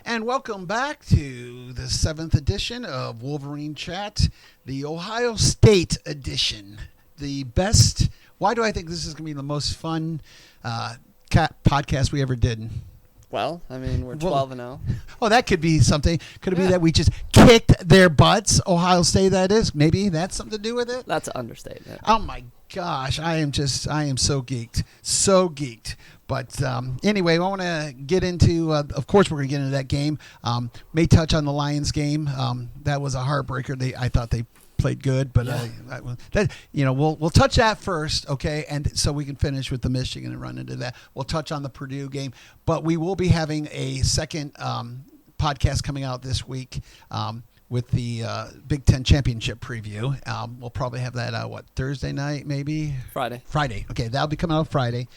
And welcome back to the 7th edition of Wolverine Chat, the Ohio State edition. The best. Why do I think this is going to be the most fun podcast we ever did? Well, I mean, we're 12-0. Oh, that could be something. Could it be that we just kicked their butts? Ohio State, that is. Maybe that's something to do with it. That's an understatement. Oh my gosh, I am so geeked. But anyway, I want to get into. Of course, we're going to get into that game. May touch on the Lions game. That was a heartbreaker. I thought they played good, but we'll touch that first, okay? And so we can finish with the Michigan and run into that. We'll touch on the Purdue game, but we will be having a second podcast coming out this week with the Big Ten Championship preview. We'll probably have that out, Thursday night, maybe? Friday. Okay, that'll be coming out Friday.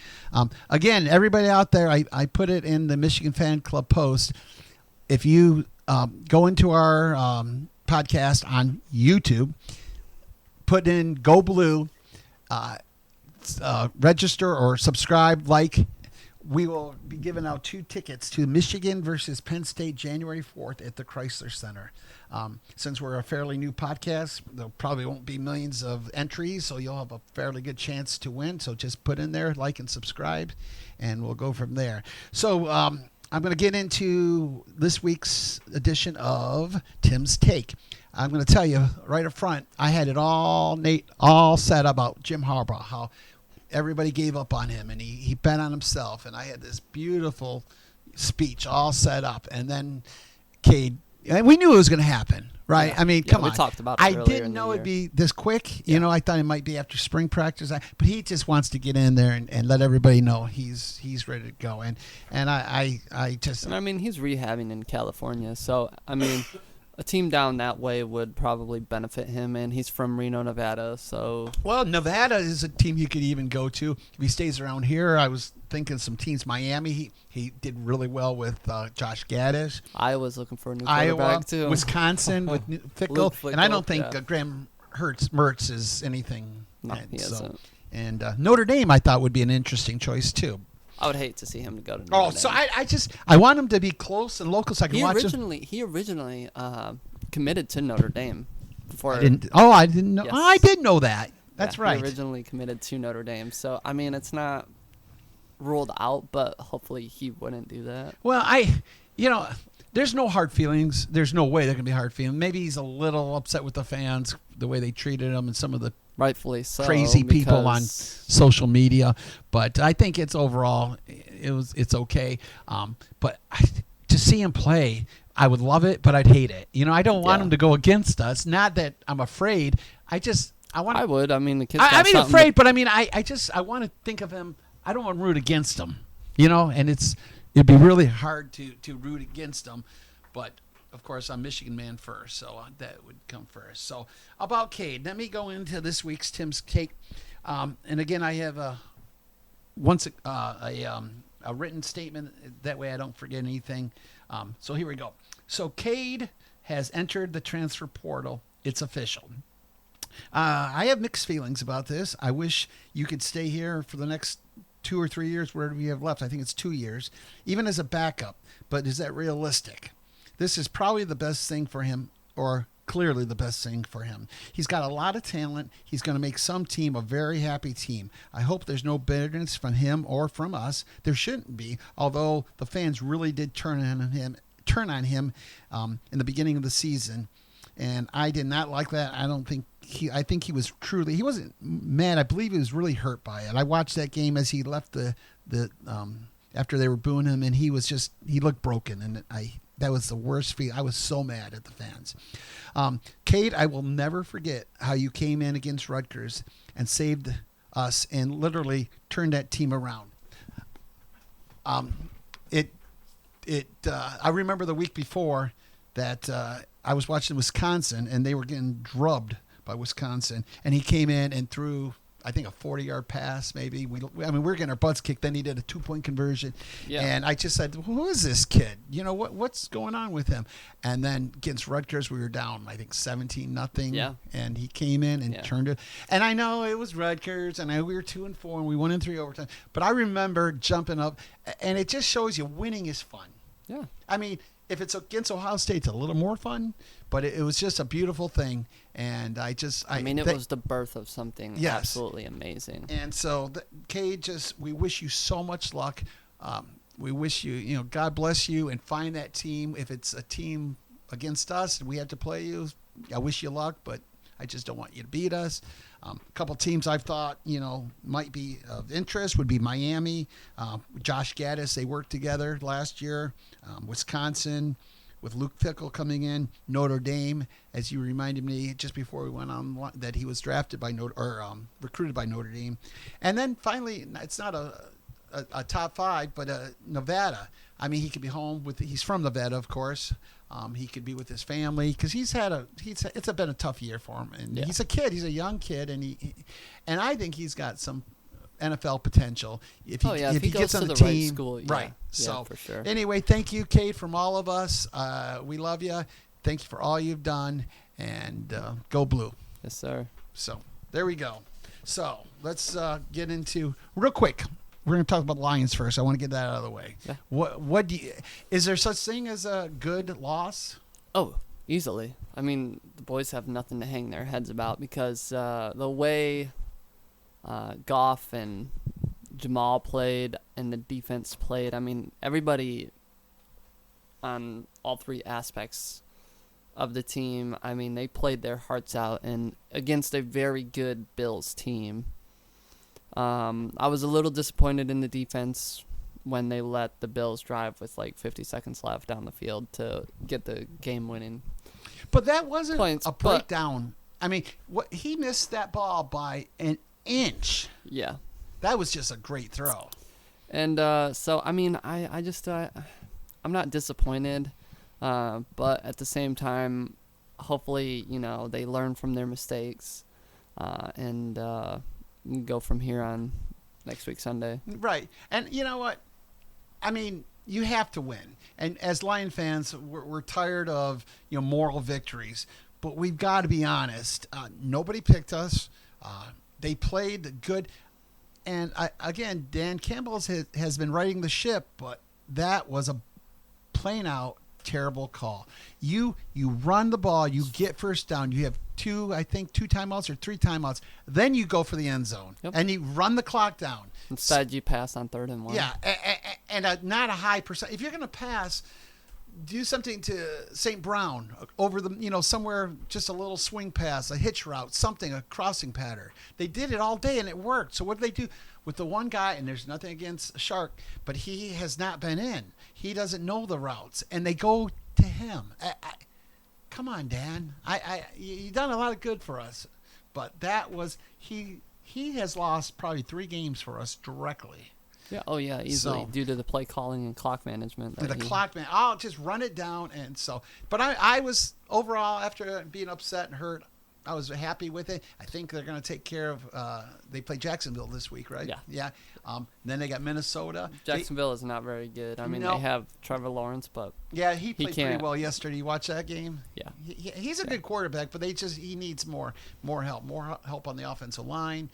Again, everybody out there, I put it in the Michigan Fan Club post. If you go into our podcast on YouTube, put in Go Blue, register or subscribe, we will be giving out 2 tickets to Michigan versus Penn State January 4th at the Chrysler Center. Since we're a fairly new podcast, there probably won't be millions of entries, so you'll have a fairly good chance to win. So just put in there, like and subscribe, and we'll go from there. So I'm going to get into this week's edition of Tim's Take. I'm going to tell you right up front, I had it all set about Jim Harbaugh, how everybody gave up on him, and he bet on himself. And I had this beautiful speech all set up. And then Cade, and we knew it was going to happen, right? Yeah. I mean, come on. We talked about it I didn't know it'd be this quick. You know, I thought it might be after spring practice. But he just wants to get in there and let everybody know he's ready to go. And I mean, he's rehabbing in California. So, I mean, a team down that way would probably benefit him, and he's from Reno, Nevada. So, well, Nevada is a team he could even go to if he stays around here. I was thinking some teams. Miami, he did really well with Josh Gaddis. Iowa's looking for a new quarterback too. Wisconsin with Fickle, and I don't think Graham Mertz is anything. No, he isn't. And Notre Dame, I thought would be an interesting choice too. I would hate to see him to go to Notre Dame. So I want him to be close and local so I can watch him. He originally committed to Notre Dame before. I didn't know. Yes. Oh, I did know that. That's right. He originally committed to Notre Dame. So, I mean, it's not ruled out, but hopefully he wouldn't do that. Well, there's no hard feelings. There's no way there can be hard feelings. Maybe he's a little upset with the fans, the way they treated him and some of the rightfully so, crazy people on social media. But I think it's overall, it's okay. But to see him play, I would love it, but I'd hate it. I don't want him to go against us. Not that I'm afraid. I want. I would. I mean, the kid's I mean, afraid, but I mean, I want to think of him. I don't want to root against him. And it'd be really hard to root against him, but. Of course, I'm Michigan man first, so that would come first. So about Cade, let me go into this week's Tim's Take. And again, I have a written statement. That way I don't forget anything. So here we go. So Cade has entered the transfer portal. It's official. I have mixed feelings about this. I wish you could stay here for the next 2 or 3 years, whatever we have left. I think it's 2 years, even as a backup. But is that realistic? This is probably the best thing for him, or clearly the best thing for him. He's got a lot of talent. He's going to make some team a very happy team. I hope there's no bitterness from him or from us. There shouldn't be, although the fans really did turn on him in the beginning of the season, and I did not like that. I think he was truly. He wasn't mad. I believe he was really hurt by it. I watched that game as he left the after they were booing him, and he looked broken, and that was the worst feeling. I was so mad at the fans. Cade, I will never forget how you came in against Rutgers and saved us and literally turned that team around. I remember the week before that I was watching Wisconsin, and they were getting drubbed by Wisconsin, and he came in and threw, I think, a 40-yard pass, maybe. We're getting our butts kicked. Then he did a 2-point conversion. Yeah. And I just said, who is this kid? What's going on with him? And then against Rutgers, we were down, I think, 17-0. Yeah. And he came in and turned it. And I know it was Rutgers, and we were 2-4, and we won in 3 overtime. But I remember jumping up, and it just shows you winning is fun. Yeah. I mean, if it's against Ohio State, it's a little more fun, but it was just a beautiful thing. And I mean, it was the birth of something Yes. absolutely amazing. And so, Cade, we wish you so much luck. We wish you, God bless you, and find that team. If it's a team against us and we have to play you, I wish you luck, but I just don't want you to beat us. A couple teams I've thought, might be of interest would be Miami. Josh Gaddis, they worked together last year. Wisconsin, with Luke Fickell coming in. Notre Dame, as you reminded me just before we went on, that he was drafted by recruited by Notre Dame. And then finally, it's not a top five, but Nevada. I mean, he could be home he's from Nevada, of course. He could be with his family because it's been a tough year for him, and he's a kid. He's a young kid, and I think he's got some NFL potential if he gets on the team. Right school, right. Yeah, So for sure. Anyway, thank you, Cade, from all of us. We love you. Thank you for all you've done, and go Blue. Yes, sir. So there we go. So let's get into real quick. We're going to talk about Lions first. I want to get that out of the way. Yeah. What is there such thing as a good loss? Oh, easily. I mean, the boys have nothing to hang their heads about because the way Goff and Jamal played and the defense played, I mean, everybody on all three aspects of the team, I mean, they played their hearts out and against a very good Bills team. I was a little disappointed in the defense when they let the Bills drive with like 50 seconds left down the field to get the game-winning But that wasn't points, a breakdown. I mean, he missed that ball by an inch. Yeah. That was just a great throw. And so, I mean, I just I'm not disappointed, but at the same time, hopefully, they learn from their mistakes and go from here on next week Sunday. Right. And you know what? I mean, you have to win. And as Lion fans, we're tired of moral victories. But we've got to be honest. Nobody picked us. They played good. And again, Dan Campbell has been riding the ship, but that was a plain out terrible call. You run the ball, you get first down, you have two timeouts or three timeouts, then you go for the end zone. Yep. And you run the clock down. Instead, you pass on 3rd and 1. Yeah, and not a high percent. If you're going to pass, do something to St. Brown over somewhere, just a little swing pass, a hitch route, something, a crossing pattern. They did it all day and it worked. So what did they do with the one guy? And there's nothing against Shark, but he has not been in. He doesn't know the routes, and they go to him. Come on, Dan. You've done a lot of good for us, but that was he has lost probably 3 games for us directly. Yeah. Oh yeah, easily So- due to the play calling and clock management. The clock man, I'll just run it down, and so. But I was overall, after being upset and hurt, I was happy with it. I think they're going to take care of. They play Jacksonville this week, right? Yeah. Yeah. Then they got Minnesota. Jacksonville is not very good. I mean, No. they have Trevor Lawrence, but He played pretty can't- well yesterday. You watch that game? yeah. He's a good quarterback, but he needs more help on the offensive line.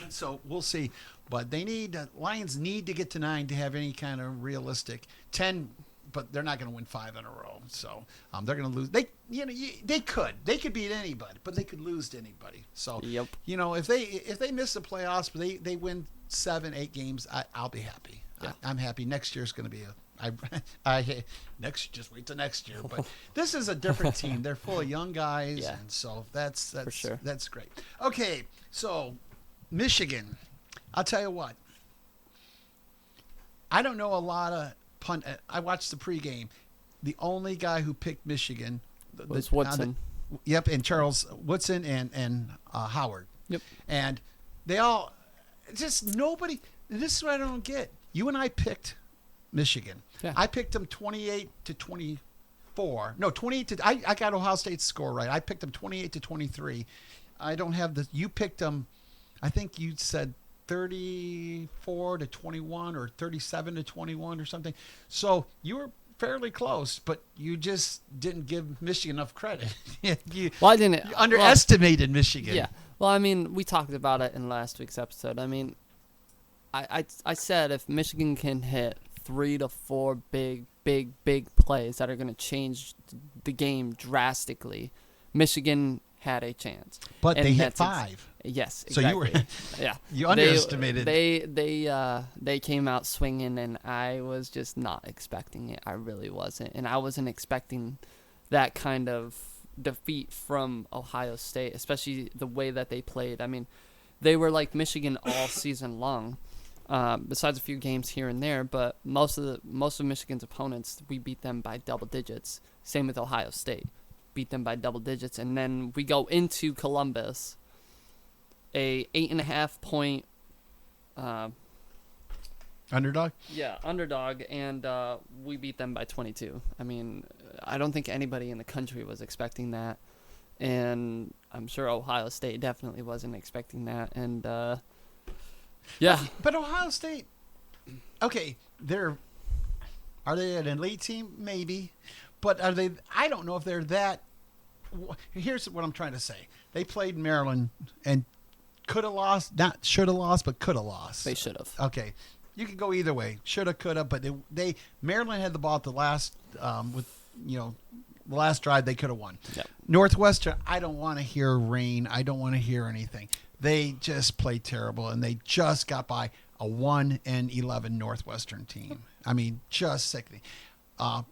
So we'll see. But Lions need to get to 9 to have any kind of realistic 10. But they're not going to win 5 in a row, so they're going to lose. They could beat anybody, but they could lose to anybody. So Yep. if they miss the playoffs, but they win 7, 8 games, I'll be happy. Yeah. I'm happy. Next year's going to be just wait till next year. But this is a different team. They're full of young guys, Yeah. and so that's For sure. That's great. Okay, so Michigan, I'll tell you what. I don't know a lot of punt. I watched the pregame. The only guy who picked Michigan Was Woodson. Yep, and Charles Woodson and Howard. Yep. And they all just nobody. This is what I don't get. You and I picked Michigan. Yeah. I picked them 28-24. No, 28 to. I got Ohio State's score right. I picked them 28-23. I don't have the. You picked them. I think you said 34-21 or 37-21 or something. So you were fairly close, but you just didn't give Michigan enough credit. you Well, I didn't. underestimated Michigan. Yeah. Well, I mean, we talked about it in last week's episode. I mean, I said if Michigan can hit 3 to 4 big big plays that are going to change the game drastically, Michigan had a chance. But And they hit that's 5. Yes, So you exactly. were Yeah. you underestimated. They came out swinging, and I was just not expecting it. I really wasn't, and I wasn't expecting that kind of defeat from Ohio State, especially the way that they played. I mean, they were like Michigan all season long, besides a few games here and there. But most of Michigan's opponents, we beat them by double digits. Same with Ohio State, beat them by double digits, and then we go into Columbus, a 8.5 point Underdog? underdog, and we beat them by 22. I mean, I don't think anybody in the country was expecting that, and I'm sure Ohio State definitely wasn't expecting that. And yeah, But Ohio State, okay, are they an elite team? Maybe. But are they? I don't know if they're that. Here's what I'm trying to say. They played Maryland and could have lost, not should have lost, but could have lost. they should have. Okay, you could go either way. Shoulda, coulda, but they Maryland had the ball at the last the last drive. They could have won. Yep. Northwestern, I don't want to hear rain. I don't want to hear anything. They just played terrible, and they just got by a 1-11 Northwestern team. I mean, just sickening.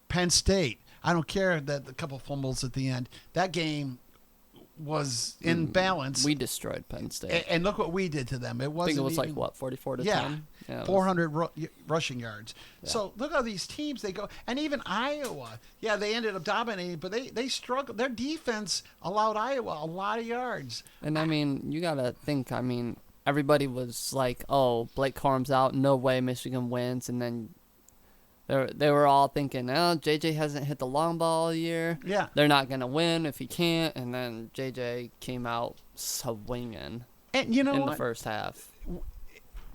Penn State, I don't care that a couple fumbles at the end. That game was in balance. We destroyed Penn State. And look what we did to them. It I wasn't think it was even, like what, 44 to Yeah. 10. Yeah, it was- 400 rushing yards. Yeah. So look how these teams they go, and even Iowa. Yeah, they ended up dominating, but they struggled. Their defense allowed Iowa a lot of yards. And I mean, you gotta think. I mean, everybody was like, "Oh, Blake Corum's out. No way, Michigan wins." And then they were all thinking, "Oh, JJ hasn't hit the long ball all year. Yeah, They're not gonna win if he can't." And then JJ came out swinging and you know in the what? first half.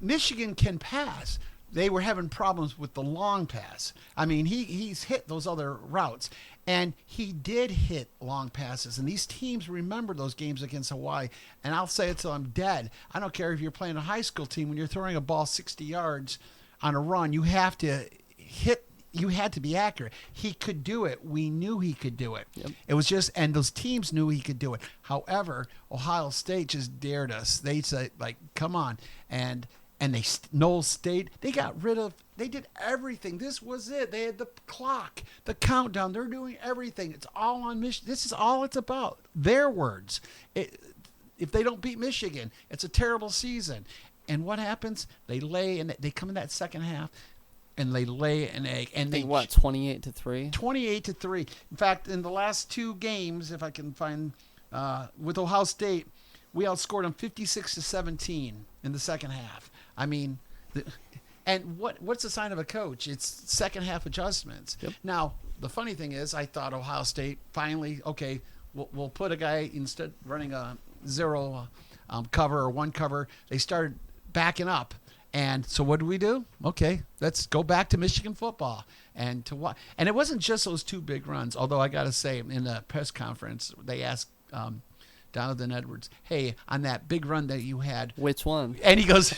Michigan can pass. They were having problems with the long pass. I mean, he's hit those other routes, and he did hit long passes. And these teams remember those games against Hawaii. And I'll say it till I'm dead. I don't care if you're playing a high school team. When you're throwing a ball 60 yards on a run, you have to hit. You had to be accurate. He could do it. We knew he could do it. Yep. It was just, and those teams knew he could do it. However, Ohio State just dared us. They said, like, come on. And Knowles State, they did everything. This was it. They had the clock, the countdown. They're doing everything. It's all on Michigan. This is all it's about. Their words. If they don't beat Michigan, it's a terrible season. And what happens? They lay, and they come in that second half, and they lay an egg. And I they think what, 28-3. 28-3. In fact, in the last two games, if I can find, with Ohio State, we outscored them 56-17 in the second half. I mean, and what's the sign of a coach? It's second half adjustments. Yep. Now, the funny thing is, I thought Ohio State finally, okay, we'll put a guy instead running a zero cover or one cover. They started backing up. And so what do we do? Okay, let's go back to Michigan football and to what? And it wasn't just those two big runs. Although I got to say, in the press conference, they asked Donovan Edwards, "Hey, on that big run that you had, Which one? and he goes,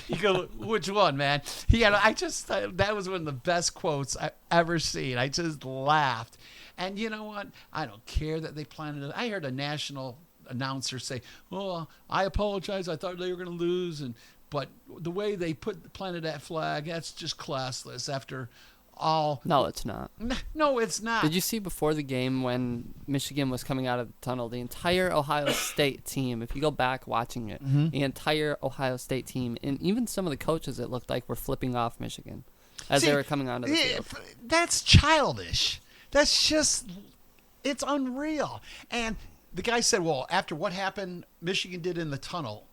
which one, man?" I just thought that was one of the best quotes I've ever seen. I just laughed. And you know what? I don't care that they planted it. I heard a national announcer say, "Oh, I apologize. I thought they were going to lose." But the way they planted that flag, that's just classless after all. No, it's not. No, it's not. Did you see before the game when Michigan was coming out of the tunnel, the entire Ohio State team, if you go back watching it, the entire Ohio State team, and even some of the coaches, it looked like were flipping off Michigan as they were coming onto the field. That's childish. That's just, it's unreal. And the guy said, well, after what happened, Michigan did in the tunnel.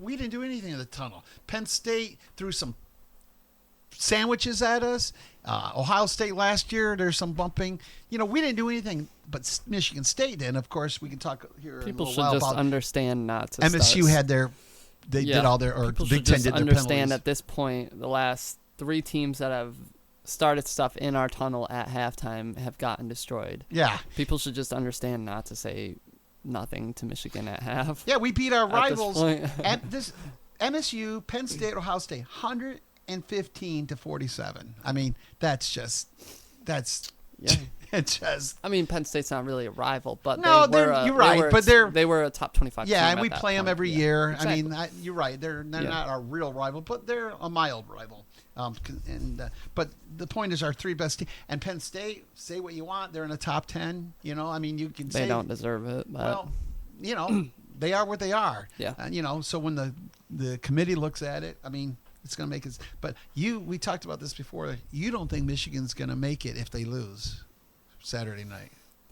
We didn't do anything in the tunnel. Penn State threw some sandwiches at us. Ohio State last year, there's some bumping. We didn't do anything, but Michigan State did. And of course, we can talk here People in a should little while just about understand not to MSU start. had they did all their, or People Big should Ten just did their understand penalties. at this point, the last 3 teams that have started stuff in our tunnel at halftime have gotten destroyed. Yeah. People should just understand not to say nothing to Michigan at half. Yeah, we beat our At this rivals. point. At this MSU, Penn State, Ohio State, 115-47. I mean, that's that's Yeah. it's just. I mean, Penn State's not really a rival, but No, they were you're right, but they were a top 25 team Yeah, and at we that play them point. every Yeah, year. exactly. I mean, you're right. They're Yeah. not our real rival, but they're a mild rival. But the point is, our three best teams. And Penn State, say what you want, they're in the top 10. You know, I mean, you can They say don't deserve it, but well, you know, they are what they are. Yeah. You know, so when the committee looks at it, I mean, it's going to make it. But we talked about this before. You don't think Michigan's going to make it if they lose Saturday night?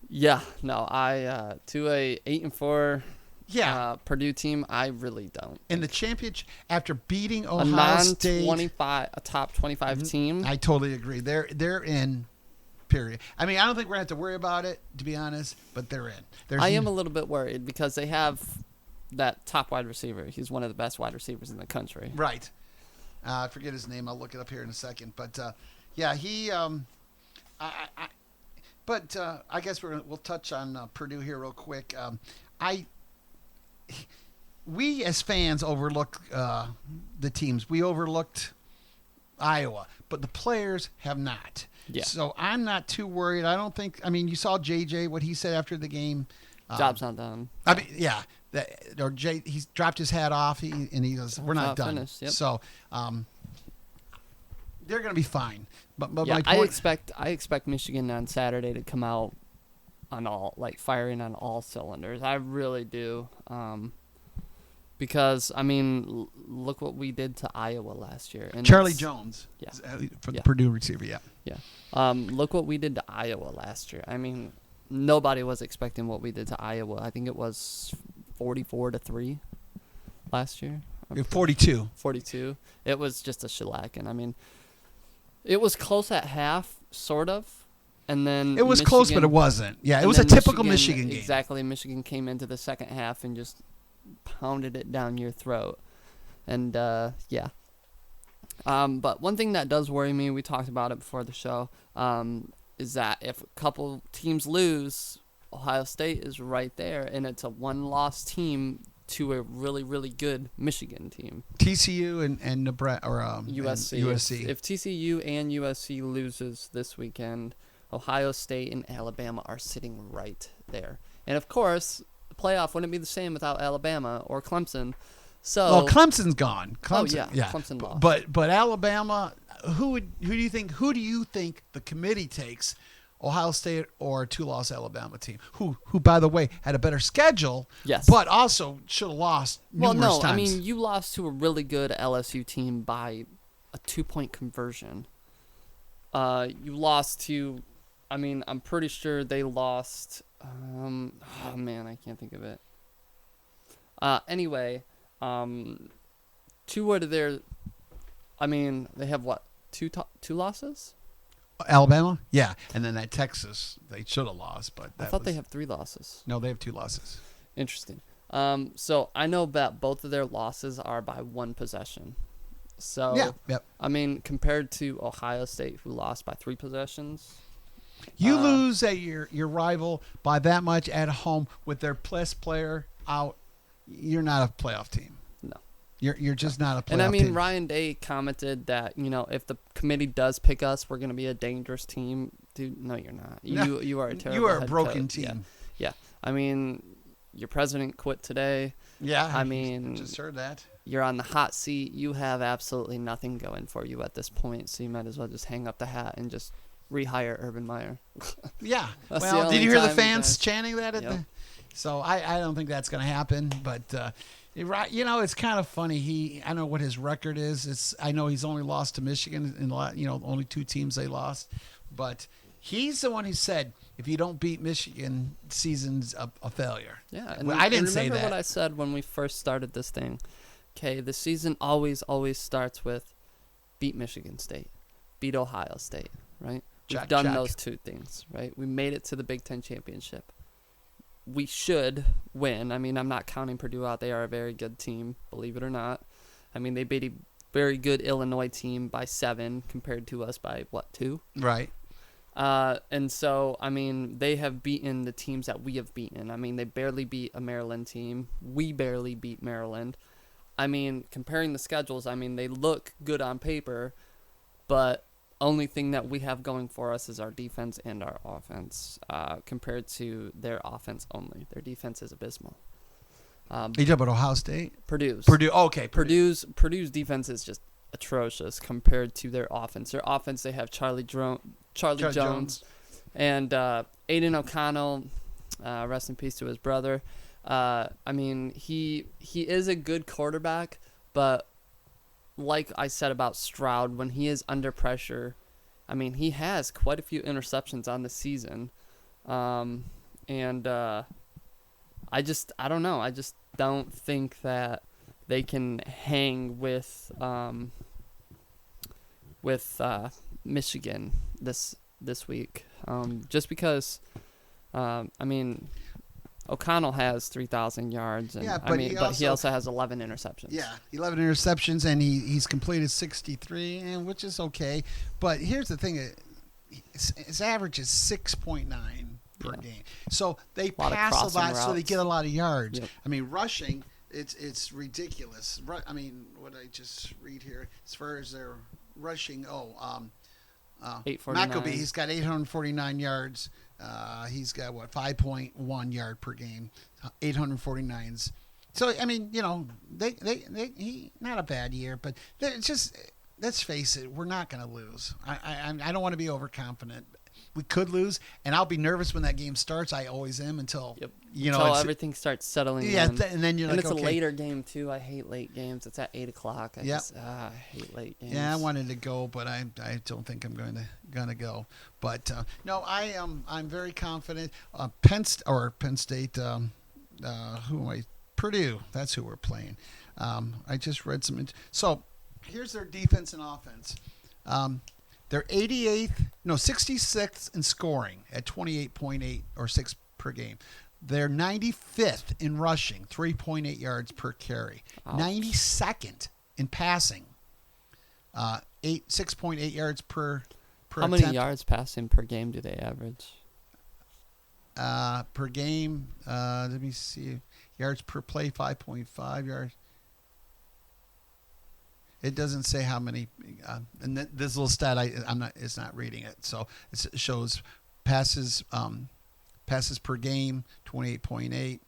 yeah, no, I to a 8-4 Yeah. Purdue team, I really don't. In the championship, after beating A Ohio State, a top 25 team. I totally agree. They're in. Period. I mean, I don't think we're gonna have to worry about it, to be honest. But they're in. I am a little bit worried because they have that top wide receiver. He's one of the best wide receivers in the country. Right. I forget his name. I'll look it up here in a second. But yeah, he. But I guess we'll touch on Purdue here real quick. We as fans overlook the teams. We overlooked Iowa, but the players have not. Yeah. So I'm not too worried. I don't think. I mean, you saw JJ what he said after the game. Job's not done. I mean, yeah. He's dropped his hat off, and he goes, "We're not done." Finished, yep. So they're going to be fine. But Yeah, my point, I expect Michigan on Saturday to come out on firing on all cylinders. I really do. Because I mean, look what we did to Iowa last year. And Charlie it's- Jones, Yeah. for the Yeah. Purdue receiver, yeah. Yeah. Look what we did to Iowa last year. I mean, nobody was expecting what we did to Iowa. I think it was 44-3 last year. 42. 42. It was just a shellacking. I mean, it was close at half, sort of, and then It was close, but it wasn't. Yeah, it and was a then typical Michigan game. Exactly. Michigan came into the second half and just pounded it down your throat. And, yeah. But one thing that does worry me, we talked about it before the show, is that if a couple teams lose, Ohio State is right there, and it's a one-loss team to a really, really good Michigan team. TCU and Nebraska or USC. and USC. If TCU and USC loses this weekend, Ohio State and Alabama are sitting right there. And of course, the playoff wouldn't be the same without Alabama or Clemson. So Well, Clemson's gone. Clemson, yeah, Clemson lost. But Alabama, who do you think the committee takes? Ohio State or a two-loss Alabama team, who by the way had a better schedule, Yes. but also should have lost numerous times. I mean, you lost to a really good LSU team by a 2-point conversion. You lost to, I mean, I'm pretty sure they lost. Oh man, I can't think of it. Anyway, two out of their, I mean, they have what, two losses? Alabama, yeah, and then at Texas they should have lost, but I thought they have 3 losses. no, they have 2 losses. Interesting. So I know that both of their losses are by 1 possession. So Yeah, yep. I mean, compared to Ohio State, who lost by 3 possessions. You lose at your rival by that much at home with their best player out, you're not a playoff team. No. You're just not a playoff And I mean, team. Ryan Day commented that, if the committee does pick us, we're going to be a dangerous team. Dude, no, you're not. No, You are a terrible you are a head broken coach. team. Yeah. I mean, your president quit today. Yeah, I mean, just heard that. You're on the hot seat. You have absolutely nothing going for you at this point, so you might as well just hang up the hat and just rehire Urban Meyer. Yeah. That's the Well, only did you hear the time fans guys- chanting that? Yep. So I don't think that's going to happen. But it's kind of funny. I don't know what his record is. I know he's only lost to Michigan in only 2 teams they lost. But he's the one who said if you don't beat Michigan, season's a failure. Yeah, and Well, I didn't and say remember that. what I said when we first started this thing. Okay, the season always starts with beat Michigan State, beat Ohio State, right? We've Check, done check. those 2 things, right? We made it to the Big Ten championship. We should win. I mean, I'm not counting Purdue out. They are a very good team, believe it or not. I mean, they beat a very good Illinois team by 7 compared to us by, 2? Right. And so, I mean, they have beaten the teams that we have beaten. I mean, they barely beat a Maryland team. We barely beat Maryland. I mean, comparing the schedules, I mean, they look good on paper, but only thing that we have going for us is our defense and our offense, compared to their offense only. Their defense is abysmal. You talking about Ohio State? Purdue's. Purdue. Okay. Purdue's defense is just atrocious compared to their offense. Their offense, they have Charlie Jones, and Aiden O'Connell. Rest in peace to his brother. I mean, he is a good quarterback, but like I said about Stroud, when he is under pressure, I mean, he has quite a few interceptions on the season, and I don't know. I just don't think that they can hang with Michigan this week. Just because, I mean, O'Connell has 3,000 yards, and Yeah, but he also has 11 interceptions. Yeah, 11 interceptions, and he's completed 63, and which is okay. But here's the thing: his average is 6.9 per game. So they pass a lot, so they get a lot of yards. Yep. I mean, rushing, it's ridiculous. I mean, what I just read here as far as their rushing. 849. Maccabee, he's got 849 yards. He's got 5.1 yard per game, 849s. So I mean, you know, he not a bad year, but it's just, let's face it, we're not going to lose. I don't want to be overconfident. We could lose, and I'll be nervous when that game starts. I always am until until everything starts settling in. And then you're and like, it's okay. a later game too. I hate late games. It's at 8:00. I hate late games. Yeah, I wanted to go, but I don't think I'm going to go. But no, I'm very confident. Penn State. Who am I? Purdue. That's who we're playing. I just read some. So here's their defense and offense. They're 66th in scoring at 28.8 or 6 per game. They're 95th in rushing, 3.8 yards per carry. Ouch. 92nd in passing, 6.8 yards per How attempt. many yards passing per game do they average? Per game? Let me see. Yards per play, 5.5 yards. It doesn't say how many, and this little stat it's not reading it. So it shows passes per game, 28.8.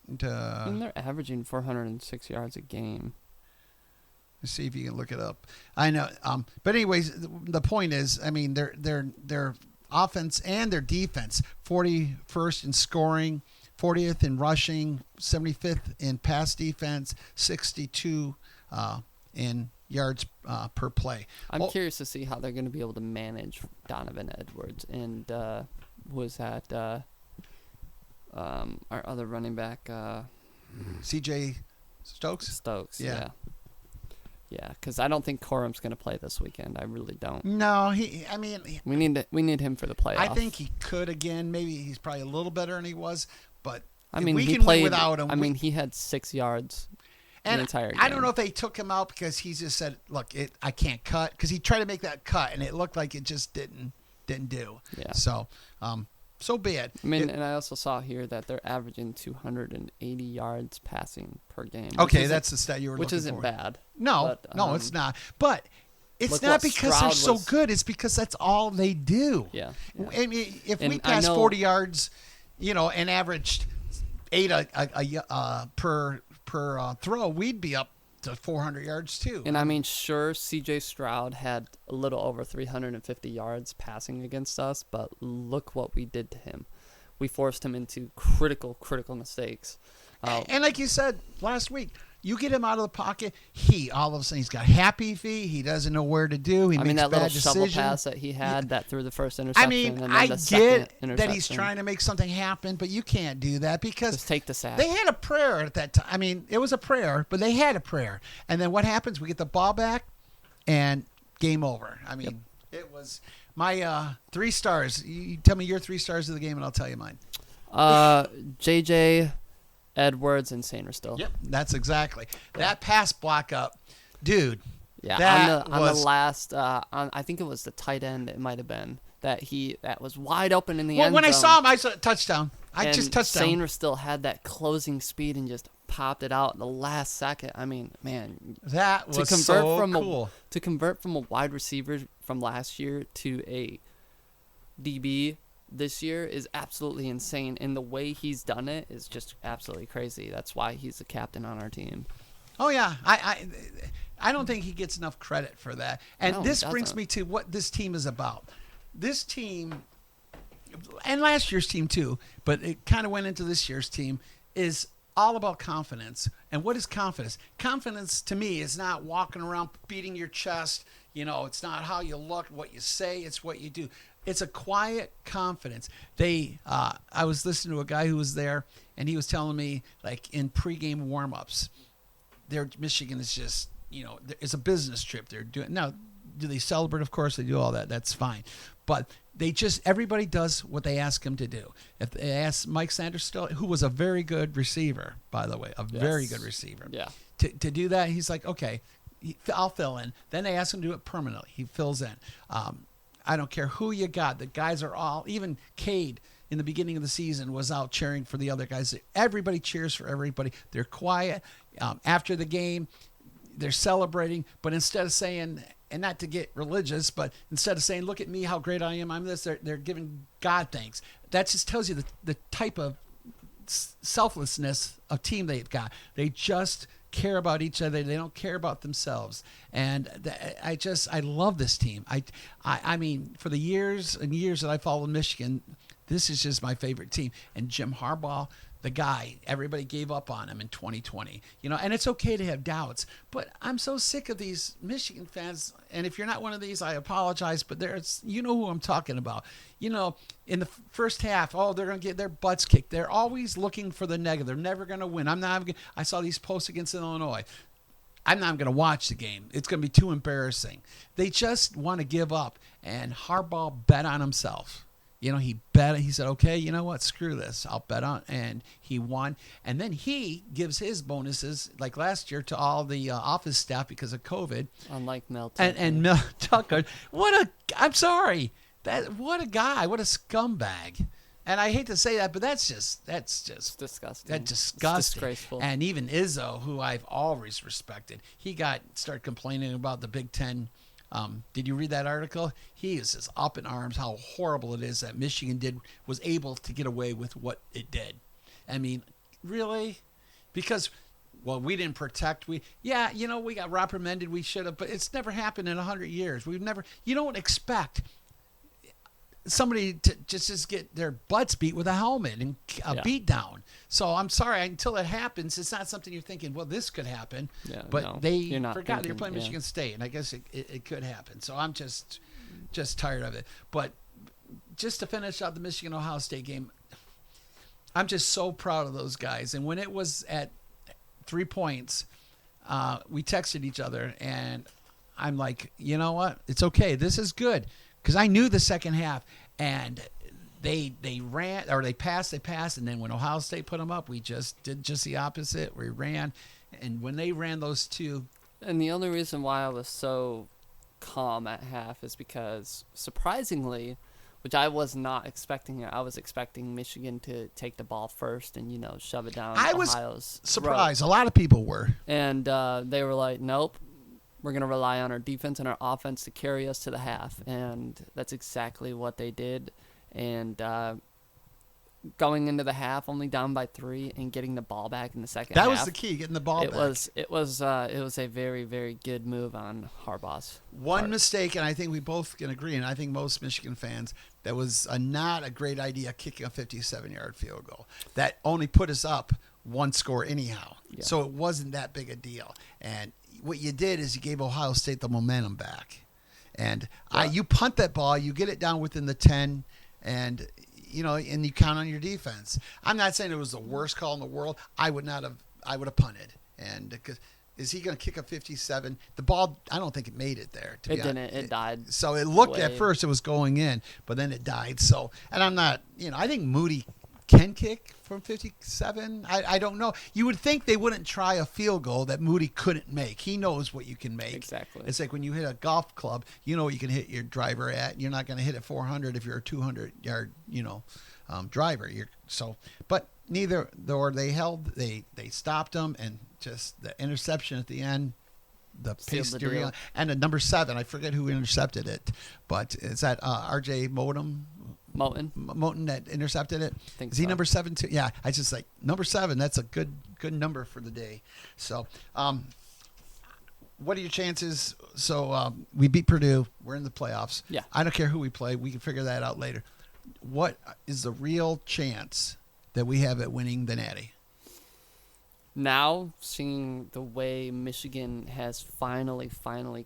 And they're averaging 406 yards a game. Let's see if you can look it up. I know, but anyways, the point is, I mean, their offense and their defense, 41st in scoring, 40th in rushing, 75th in pass defense, 62. In yards per play. I'm curious to see how they're going to be able to manage Donovan Edwards and was that our other running back C.J. Stokes. Yeah, because I don't think Corum's going to play this weekend. I really don't. No, we need him for the playoff. I think he could again. Maybe he's probably a little better than he was, but I mean, we he can played win without him. I mean, he had 6 yards. And the entire game. I don't know if they took him out because he just said, "Look, I can't cut," because he tried to make that cut and it looked like it just didn't do. Yeah. So, so bad. I mean, and I also saw here that they're averaging 280 yards passing per game. Okay, that's the stat you were looking for. Which isn't bad. No, but, no, it's not. But it's look not what because Stroud they're so was- good. It's because that's all they do. Yeah. I mean, if we And I pass know- 40 yards, and averaged 8 per throw, we'd be up to 400 yards too. And I mean, sure, C.J. Stroud had a little over 350 yards passing against us, but look what we did to him. We forced him into critical mistakes. And like you said last week, you get him out of the pocket, all of a sudden he's got happy feet. He doesn't know where to do. He makes that bad little shovel decisions. pass that he had that threw the first interception. I mean, and then I the second get interception. that he's trying to make something happen, but you can't do that because Just take the sack. they had a prayer at that time. I mean, it was a prayer, but they had a prayer. And then what happens? We get the ball back and game over. I mean, It was my 3 stars. You tell me your 3 stars of the game, and I'll tell you mine. J.J., Edwards, and Sainristil. Yep, that's exactly. That pass block up, dude. Yeah, that on the last, I think it was the tight end. It might have been that was wide open in the end zone. When I saw him, I saw touchdown. Just touchdown. Sainristil had that closing speed and just popped it out in the last second. I mean, man, that was to convert so from cool. to convert from a wide receiver from last year to a DB this year is absolutely insane, and the way he's done it is just absolutely crazy. That's why he's the captain on our team. Oh yeah, I don't think he gets enough credit for that. And No, he this brings doesn't. me to what this team is about. This team, and last year's team too, but it kind of went into this year's team, is all about confidence. And what is confidence? Confidence to me is not walking around beating your chest. It's not how you look, what you say, it's what you do. It's a quiet confidence. I was listening to a guy who was there, and he was telling me, like in pregame warm-ups, Michigan is just, it's a business trip they're doing. Now, do they celebrate? Of course they do all that. That's fine. But everybody does what they ask him to do. If they ask Mike Sanderson, who was a very good receiver, by the way, very good receiver. Yeah. To do that, he's like, okay, I'll fill in. Then they ask him to do it permanently. He fills in. I don't care who you got. The guys are all, even Cade in the beginning of the season was out cheering for the other guys. Everybody cheers for everybody. They're quiet. After the game, they're celebrating. But instead of saying, and not to get religious, but instead of saying, look at me, how great I am, I'm this, they're giving God thanks. That just tells you the type of selflessness of team they've got. They just care about each other. They don't care about themselves. And I love this team. I mean, for the years and years that I followed Michigan, this is just my favorite team. And Jim Harbaugh, the guy, everybody gave up on him in 2020. And it's okay to have doubts, but I'm so sick of these Michigan fans. And if you're not one of these, I apologize, but who I'm talking about. In the first half, they're going to get their butts kicked. They're always looking for the negative. They're never going to win. I saw these posts against Illinois. I'm not going to watch the game. It's going to be too embarrassing. They just want to give up. And Harbaugh bet on himself. He said, okay, you know what? Screw this. I'll bet on. And he won. And then he gives his bonuses, like last year, to all the office staff because of COVID. Unlike Mel Tucker. And Mel Tucker. I'm sorry. What a guy. What a scumbag. And I hate to say that, but that's just It's disgusting. that's It's disgusting. disgraceful. And even Izzo, who I've always respected, he started complaining about the Big Ten. Did you read that article? He is just up in arms how horrible it is that Michigan was able to get away with what it did. I mean, really? Because, we didn't protect. We got reprimanded. We should have, but it's never happened in 100 years. You don't expect somebody to just get their butts beat with a helmet and a beat down. So I'm sorry, until it happens, it's not something you're thinking, well, this could happen. Yeah, but no, they you're not forgot thinking, you're playing yeah. Michigan State, and I guess it could happen. So I'm just tired of it. But just to finish out the Michigan-Ohio State game, I'm just so proud of those guys. And when it was at 3 points, we texted each other, and I'm like, you know what? It's okay. This is good. Because I knew the second half, and they ran, or they passed, and then when Ohio State put them up, we just did just the opposite. We ran, and when they ran those two. And the only reason why I was so calm at half is because, surprisingly, which I was not expecting it, I was expecting Michigan to take the ball first and, shove it down Ohio's was surprised. throat. A lot of people were. And they were like, nope, we're going to rely on our defense and our offense to carry us to the half. And that's exactly what they did. And going into the half, only down by 3 and getting the ball back in the second half. That was the key, getting the ball back. It was a very, very good move on Harbaugh's One part. mistake, and I think we both can agree, and I think most Michigan fans, that was not a great idea kicking a 57-yard field goal. That only put us up one score anyhow. Yeah. So it wasn't that big a deal. And what you did is you gave Ohio State the momentum back. And you punt that ball, you get it down within the 10, and you count on your defense. I'm not saying it was the worst call in the world. I would have punted. And because is he going to kick a 57? The ball, I don't think it made it there. It didn't. It died. So it looked at way. first it was going in, but then it died. So, and I'm not, I think Moody can kick from 57. I don't know. You would think they wouldn't try a field goal that Moody couldn't make. He knows what you can make. Exactly. It's like when you hit a golf club, you know what you can hit your driver at. You're not going to hit it 400 if you're a 200-yard, driver. But neither, or they stopped them, and just the interception at the end, the Sealed pace the steering, deal. and the number 7. I forget who intercepted it, but is that R.J. Moten that intercepted it? Think Is he so. number 7 too? Yeah, I just like number 7. That's a good number for the day. So, what are your chances? So we beat Purdue. We're in the playoffs. Yeah. I don't care who we play. We can figure that out later. What is the real chance that we have at winning the Natty? Now, seeing the way Michigan has finally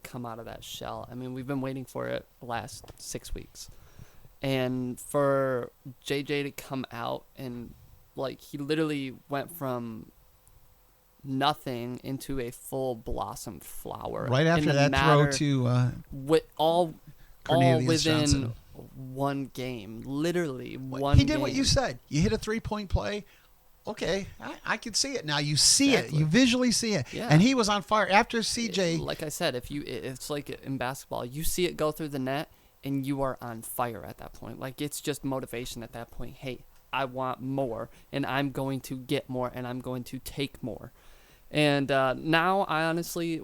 come out of that shell. I mean, we've been waiting for it the last 6 weeks. And for JJ to come out and, like, he literally went from nothing into a full blossom flower. Right after in the that throw matter- to all Cornelius within Johnson. one game. Literally one he did what game. you said. You hit a 3-point play. Okay, I can see it now. You see Exactly. it. You visually see it. Yeah. And he was on fire after CJ. Like I said, it's like in basketball. You see it go through the net, and you are on fire at that point. Like, it's just motivation at that point. Hey, I want more, and I'm going to get more, and I'm going to take more. And now, I honestly,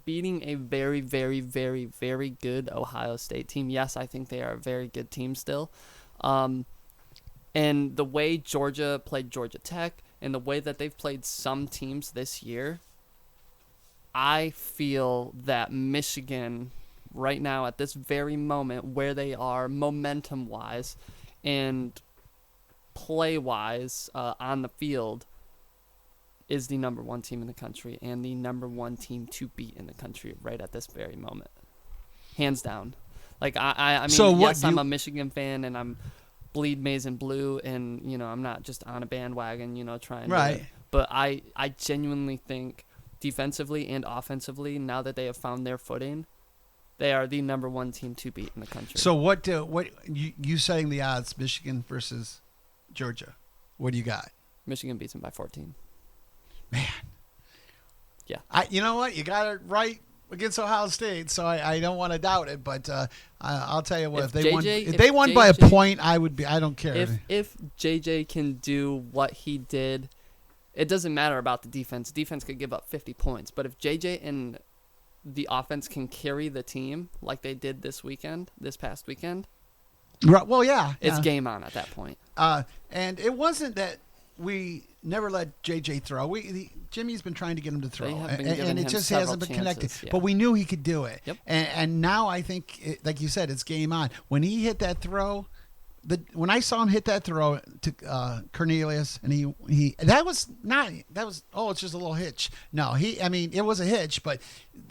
beating a very, very, very, very good Ohio State team. Yes, I think they are a very good team still. And the way Georgia played Georgia Tech, and the way that they've played some teams this year, I feel that Michigan, right now at this very moment, where they are momentum-wise and play-wise on the field, is the number 1 team in the country and the number 1 team to beat in the country right at this very moment, hands down. Like I mean, So what yes, do I'm you- a Michigan fan and I'm bleed maize and blue, and I'm not just on a bandwagon, trying Right. to. But I genuinely think defensively and offensively, now that they have found their footing, they are the number 1 team to beat in the country. So what you setting the odds, Michigan versus Georgia? What do you got? Michigan beats them by 14. Man. Yeah. You know what? You got it right against Ohio State, so I don't want to doubt it. But I'll tell you what, if they won by a point, I don't care. If JJ can do what he did, it doesn't matter about the defense. Defense could give up 50 points, but if JJ and the offense can carry the team like they did this past weekend, Right, well, yeah, it's yeah. game on at that point. And it wasn't that we never let JJ throw. Jimmy's been trying to get him to throw, They have been and giving it him just several hasn't been connected. chances, yeah. But we knew he could do it. Yep. And now I think, like you said, it's game on. When he hit that throw, when I saw him hit that throw to Cornelius, and it's just a little hitch. No, it was a hitch, but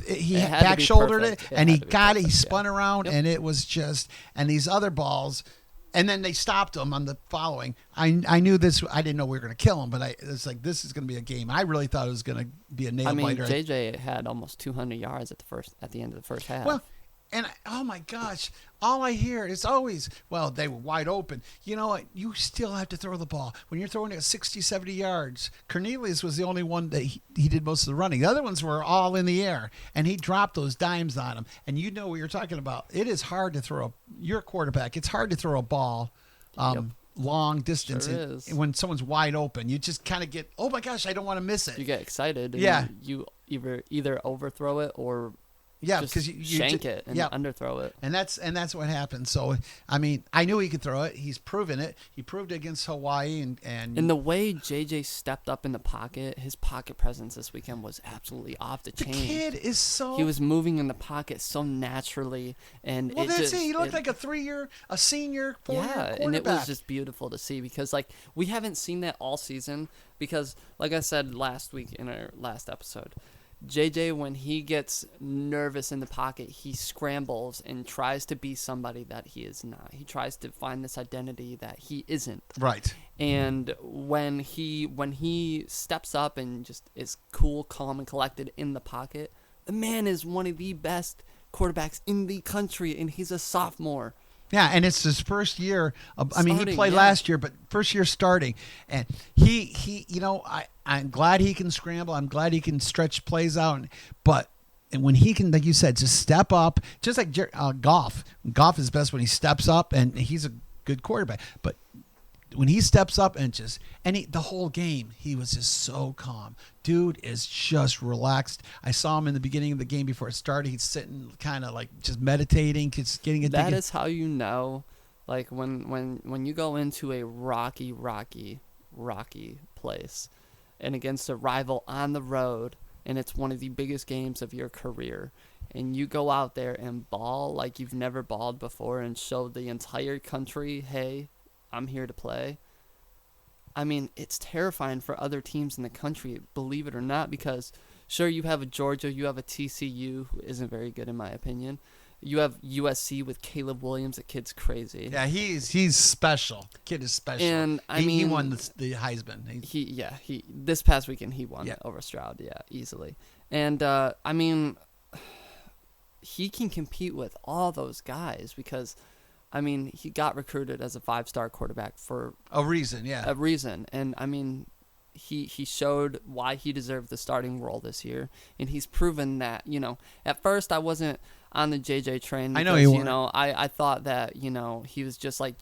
he It had to back be shouldered it, perfect. It and had he to be got it. He perfect, spun yeah. around, Yep. and it was just. And these other balls. And then they stopped him on the following. I knew this. I didn't know we were going to kill him, but it's like this is going to be a game. I really thought it was going to be a nail I mean, biter. JJ had almost 200 yards at the end of the first half. Well, and oh my gosh, all I hear is always, well, they were wide open. You know what? You still have to throw the ball. When you're throwing it 60, 70 yards, Cornelius was the only one that he did most of the running. The other ones were all in the air, and he dropped those dimes on them. And you know what you're talking about. It is hard to throw. You're a quarterback. It's hard to throw a ball Yep. long distance Sure is. when someone's wide open. You just kind of get, oh my gosh, I don't want to miss it. you get excited. And Yeah. You either overthrow it or Yeah, just because you shank it and yeah. underthrow it. And that's what happened. So I mean, I knew he could throw it. He's proven it. He proved it against Hawaii and And the way JJ stepped up in the pocket, his pocket presence this weekend was absolutely off the the chain. kid is so. He was moving in the pocket so naturally, and Well, it that's just, it. He looked like a senior 4-year quarterback. and it was just beautiful to see because like we haven't seen that all season because like I said last week in our last episode, JJ, when he gets nervous in the pocket, he scrambles and tries to be somebody that he is not. He tries to find this identity that he isn't. right. And when he steps up and just is cool, calm, and collected in the pocket, the man is one of the best quarterbacks in the country, and he's a sophomore. Yeah, and it's his first year. I mean, he Starting, played yeah. last year, but first year starting, and he I'm glad he can scramble. I'm glad he can stretch plays out, but. And when he can, like you said, just step up, just like Goff. Goff is best when he steps up, and he's a good quarterback. But when he steps up and the whole game, he was just so calm. Dude is just relaxed. I saw him in the beginning of the game before it started. He's sitting kind of like just meditating, just getting it That together. is how you know, like when you go into a rocky place and against a rival on the road, and it's one of the biggest games of your career, and you go out there and ball like you've never balled before and show the entire country, hey, I'm here to play. I mean, it's terrifying for other teams in the country, believe it or not, because sure, you have a Georgia, you have a TCU, who isn't very good in my opinion. You have USC with Caleb Williams. The kid's crazy. Yeah, he's special. The kid is special. And I he mean, won the Heisman. He this past weekend he won Yeah. over Stroud, easily. And I mean, he can compete with all those guys because, I mean, he got recruited as a 5-star quarterback for A reason, yeah. a reason, and I mean, he showed why he deserved the starting role this year, and he's proven that. You know, at first I wasn't on the JJ train. Because, I know you weren't. You know, I thought that he was just like,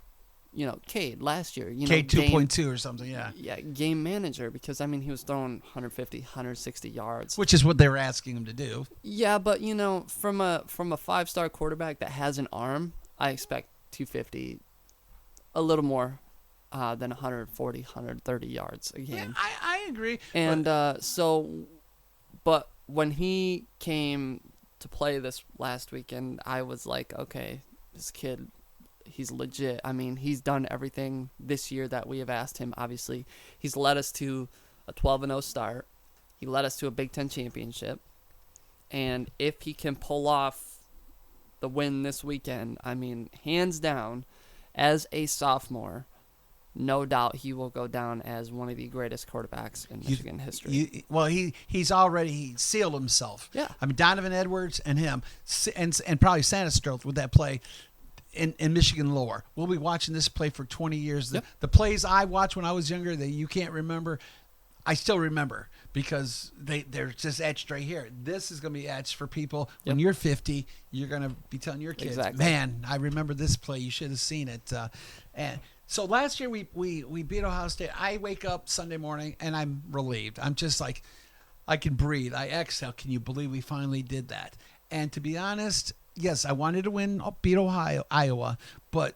Cade last year. K 2.2 or something, yeah. Yeah, game manager, because I mean he was throwing 150, 160 yards. Which is what they were asking him to do. Yeah, but from a 5-star quarterback that has an arm, I expect 250, a little more than 140, 130 yards a game. Yeah, I agree. And but when he came to play this last weekend, I was like, okay, this kid, he's legit. I mean, he's done everything this year that we have asked him. Obviously, he's led us to a 12-0 start. He led us to a Big Ten championship. And if he can pull off the win this weekend, I mean, hands down, as a sophomore, no doubt he will go down as one of the greatest quarterbacks in Michigan history. He's already sealed himself. Yeah. I mean, Donovan Edwards and him, and probably Sandustroth with that play in Michigan Lower. We'll be watching this play for 20 years. Yep. The plays I watched when I was younger that you can't remember, I still remember because they're just etched right here. This is going to be etched for people. When Yep. you're 50, you're going to be telling your kids, Exactly. man, I remember this play. You should have seen it. And so last year we beat Ohio State. I wake up Sunday morning and I'm relieved. I'm just like, I can breathe. I exhale. Can you believe we finally did that? And to be honest, yes, I wanted to beat Iowa, but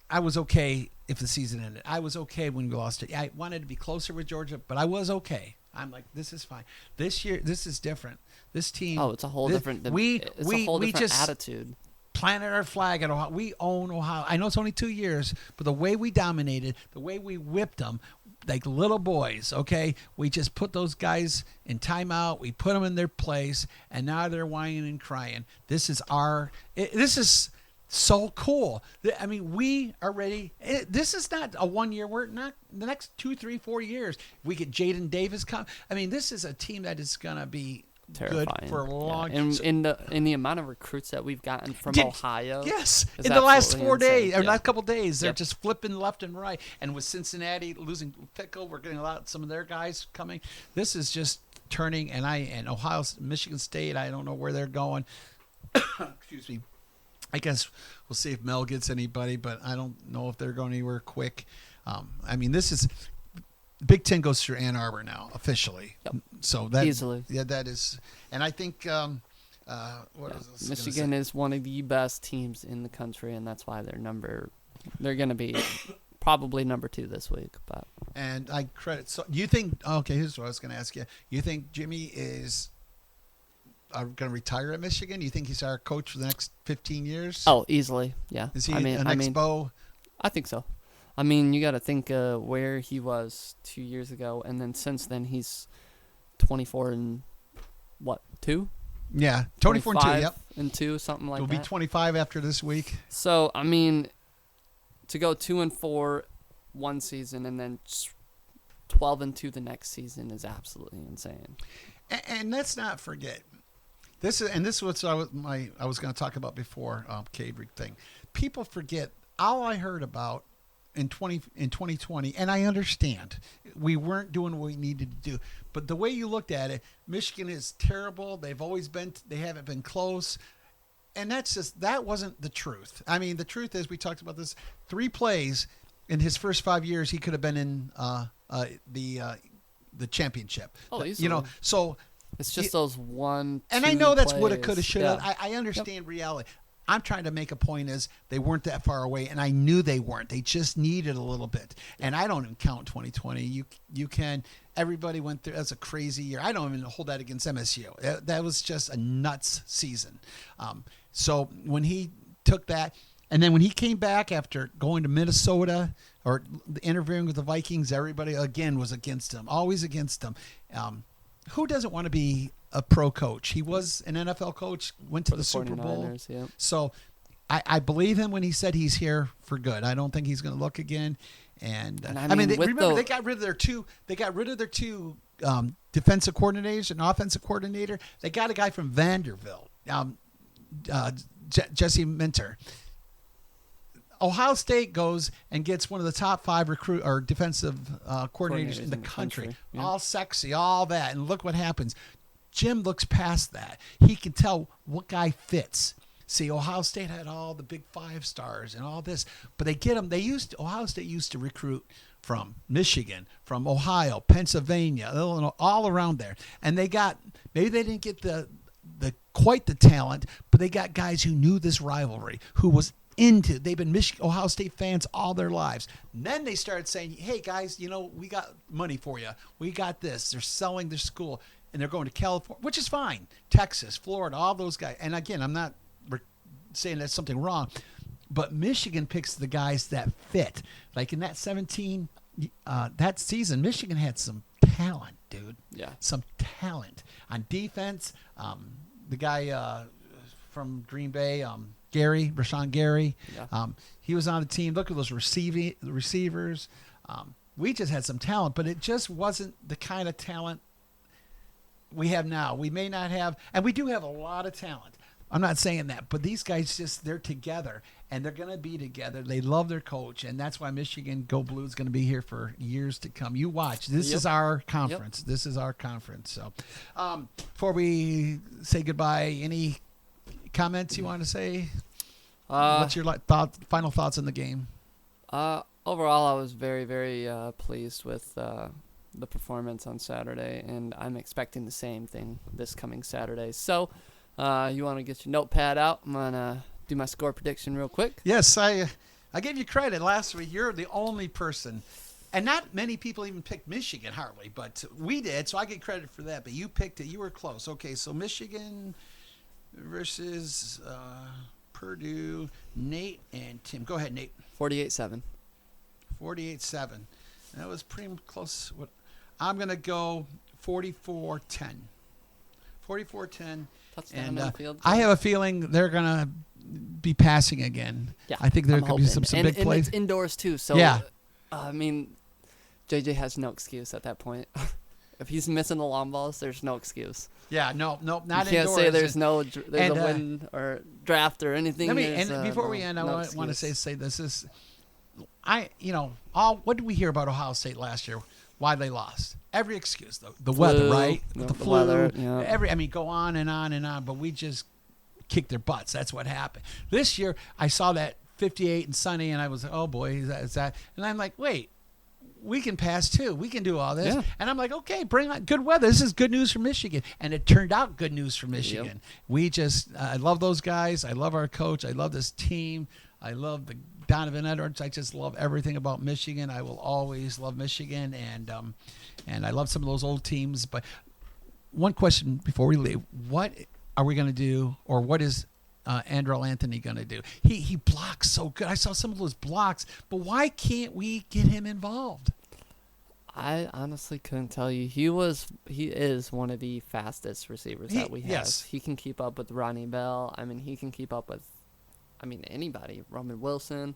I was okay if the season ended. I was okay when we lost it. I wanted to be closer with Georgia, but I was okay. I'm like, this is fine. This year, this is different. This team. Oh, it's a whole different. It's a whole different just attitude. planted our flag at Ohio. We own Ohio. I know it's only 2 years, but the way we dominated, the way we whipped them, like little boys, okay? We just put those guys in timeout. We put them in their place, and now they're whining and crying. This is so cool. I mean, we are ready. This is not a 1 year. We're not the next 2, 3, 4 years. We get Jaden Davis come. I mean, this is a team that is going to be Terrifying. good for a long And in the amount of recruits that we've gotten from Ohio. Yes, is in the last absolutely 4 days insane. or Yeah. last couple days, they're Yep. just flipping left and right. And with Cincinnati losing Pickle, we're getting some of their guys coming. This is just turning. And Ohio, Michigan State, I don't know where they're going. Excuse me. I guess we'll see if Mel gets anybody, but I don't know if they're going anywhere quick. I mean, this is Big Ten goes through Ann Arbor now officially. Yep. So that Easily. yeah, that is, and I think what is this Michigan is one of the best teams in the country, and that's why they're going to be probably number 2 this week. But And I credit. So you think? Okay, here's what I was going to ask you. You think Jimmy is going to retire at Michigan? You think he's our coach for the next 15 years? easily, yeah. Is he I mean, an expo? I think so. I mean, you got to think where he was 2 years ago, and then since then he's 24 and what 2? Yeah, 24 and 2. Yep, and 2, something like he'll that. be 25 after this week. So I mean, to go 2-4 one season and then 12-2 the next season is absolutely insane. And let's not forget, this is what I was going to talk about before Cade thing. People forget all I heard about in 2020, and I understand we weren't doing what we needed to do, but the way you looked at it, Michigan is terrible. They haven't been close. And that wasn't the truth. I mean, the truth is, we talked about this, 3 plays in his first 5 years, he could have been in the championship. Oh, You know, easily. so It's just those one. and I two know that's woulda, plays. coulda, shoulda. Yeah. I understand reality. I'm trying to make a point is they weren't that far away, and I knew they weren't. They just needed a little bit. And I don't even count 2020. You can. Everybody went through. That's a crazy year. I don't even hold that against MSU. That was just a nuts season. So when he took that, and then when he came back after going to Minnesota or interviewing with the Vikings, everybody again was against him. Always against him. Who doesn't want to be a pro coach? He was an NFL coach, went to For the Super Bowl. 49ers, yeah. So I believe him when he said he's here for good. I don't think he's going to look again. And, And I mean, with remember the- they got rid of their two. They got rid of their two defensive coordinators and offensive coordinator. They got a guy from Vanderbilt, Jesse Minter. Ohio State goes and gets one of the top 5 recruit or defensive coordinators in the country. Yeah. All sexy, all that, and look what happens. Jim looks past that. He can tell what guy fits. See, Ohio State had all the big 5 stars and all this, but they get them. Ohio State used to recruit from Michigan, from Ohio, Pennsylvania, Illinois, all around there, and they got maybe they didn't get the quite the talent, but they got guys who knew this rivalry, who was into. They've been Ohio State fans all their lives. And then they started saying, "Hey guys, we got money for you. We got this." They're selling their school, and they're going to California, which is fine. Texas, Florida, all those guys. And again, I'm not saying that's something wrong, but Michigan picks the guys that fit. Like in that 17, that season, Michigan had some talent, dude. Yeah. Some talent on defense. The guy from Green Bay, Rashawn Gary. Yeah. He was on the team. Look at those receivers. We just had some talent, but it just wasn't the kind of talent we have now. We may not have, and we do have a lot of talent. I'm not saying that, but these guys they're together, and they're going to be together. They love their coach, and that's why Michigan Go Blue is going to be here for years to come. You watch. This is our conference. Yep. This is our conference. So before we say goodbye, any comments you want to say? What's your final thoughts on the game? Overall, I was very, very pleased with the performance on Saturday, and I'm expecting the same thing this coming Saturday. So, you want to get your notepad out? I'm gonna do my score prediction real quick. Yes, I gave you credit last week. You're the only person, and not many people even picked Michigan hardly, but we did, so I get credit for that. But you picked it. You were close. Okay, so Michigan versus Purdue. Nate and Tim. Go ahead, Nate. 48-7. 48-7. That was pretty close. I'm going to go 44-10. 44-10. Touchdown And in the field. I have a feeling they're going to be passing again. Yeah, I think there I'm could be some hoping. big and plays. it's indoors too, so Yeah. I mean, JJ has no excuse at that point. If he's missing the long balls, there's no excuse. Yeah, no, not You can't indoors. say there's a and, win or draft or anything. Let me, There's, and before we no- end, I no want to excuse. say this is, what did we hear about Ohio State last year? Why they lost? Every excuse, though. The weather, Flu, right? no, The the flu. weather, yeah. Go on and on and on, but we just kicked their butts. That's what happened. This year, I saw that 58 and sunny, and I was, oh boy, is that? And I'm like, wait. We can pass too. We can do all this. Yeah. And I'm like, okay, bring on good weather. This is good news for Michigan. And it turned out good news for Michigan. I love those guys. I love our coach. I love this team. I love the Donovan Edwards. I just love everything about Michigan. I will always love Michigan. And I love some of those old teams. But one question before we leave, what are we going to do, or what is Andrel Anthony going to do? He blocks so good. I saw some of those blocks, but why can't we get him involved? I honestly couldn't tell you. He is one of the fastest receivers that we have. Yes. He can keep up with Ronnie Bell. I mean, he can keep up with, anybody. Roman Wilson.